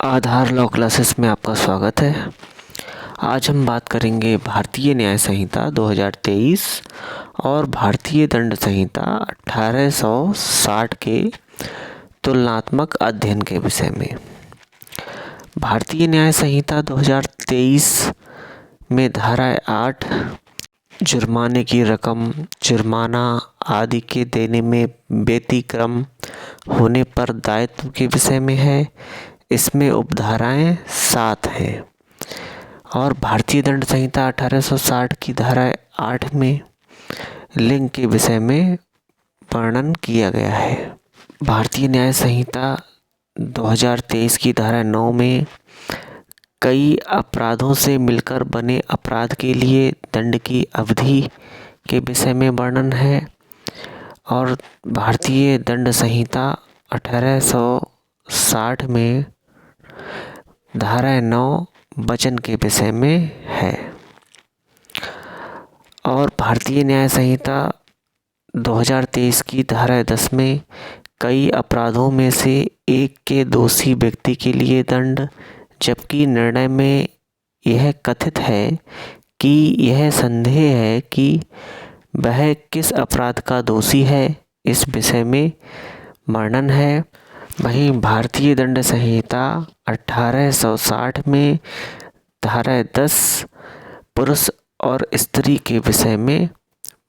आधार law classes में आपका स्वागत है। आज हम बात करेंगे भारतीय न्याय संहिता 2023 और भारतीय दंड संहिता 1860 के तुलनात्मक अध्ययन के विषय में। भारतीय न्याय संहिता 2023 में धारा 8 जुर्माने की रकम, जुर्माना आदि के देने में व्यतिक्रम होने पर दायित्व के विषय में है। इसमें उपधाराएं 7 हैं और भारतीय दंड संहिता 1860 की धारा 8 में लिंग के विषय में वर्णन किया गया है। भारतीय न्याय संहिता 2023 की धारा 9 में कई अपराधों से मिलकर बने अपराध के लिए दंड की अवधि के विषय में वर्णन है और भारतीय दंड संहिता 1860 में धारा 9 वचन के विषय में है। और भारतीय न्याय संहिता 2023 की धारा 10 में कई अपराधों में से एक के दोषी व्यक्ति के लिए दंड, जबकि निर्णय में यह कथित है कि यह संदेह है कि वह किस अपराध का दोषी है, इस विषय में वर्णन है। वहीं भारतीय दंड संहिता 1860 में धारा 10 पुरुष और स्त्री के विषय में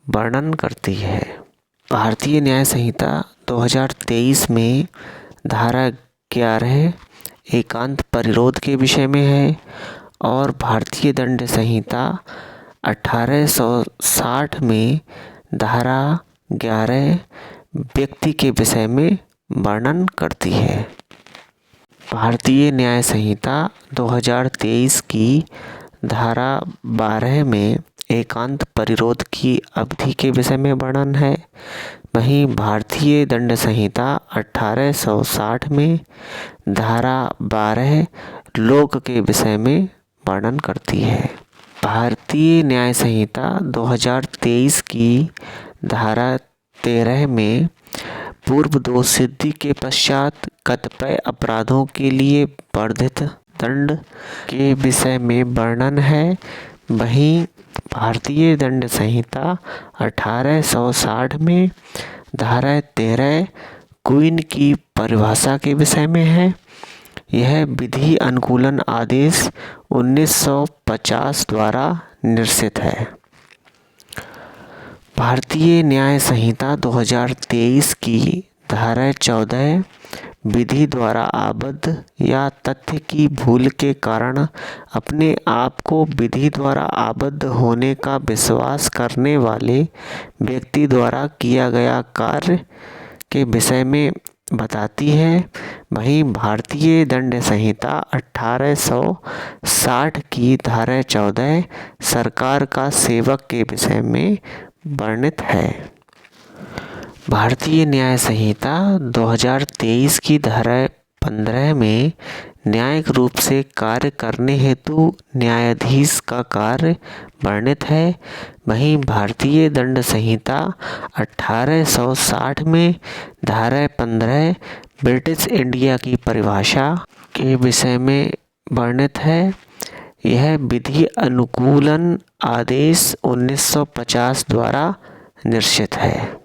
वर्णन करती है। भारतीय न्याय संहिता 2023 में धारा 11 एकांत परिरोध के विषय में है और भारतीय दंड संहिता 1860 में धारा 11 व्यक्ति के विषय में वर्णन करती है। भारतीय न्याय संहिता 2023 की धारा 12 में एकांत परिरोध की अवधि के विषय में वर्णन है। वहीं भारतीय दंड संहिता 1860 में धारा 12 लोक के विषय में वर्णन करती है। भारतीय न्याय संहिता 2023 की धारा 13 में पूर्व दोष सिद्धि के पश्चात कतिपय अपराधों के लिए वर्धित दंड के विषय में वर्णन है। वहीं भारतीय दंड संहिता 1860 में धारा 13 क्वीन की परिभाषा के विषय में है। यह विधि अनुकूलन आदेश 1950 द्वारा निर्मित है। भारतीय न्याय संहिता 2023 की धारा 14 विधि द्वारा आबद्ध या तथ्य की भूल के कारण अपने आप को विधि द्वारा आबद्ध होने का विश्वास करने वाले व्यक्ति द्वारा किया गया कार्य के विषय में बताती है। वहीं भारतीय दंड संहिता 1860 की धारा 14 सरकार का सेवक के विषय में वर्णित है। भारतीय न्याय संहिता 2023 की धारा 15 में न्यायिक रूप से कार्य करने हेतु न्यायाधीश का कार्य वर्णित है। वहीं भारतीय दंड संहिता 1860 में धारा 15 ब्रिटिश इंडिया की परिभाषा के विषय में वर्णित है। यह विधि अनुकूलन आदेश 1950 द्वारा निर्मित है।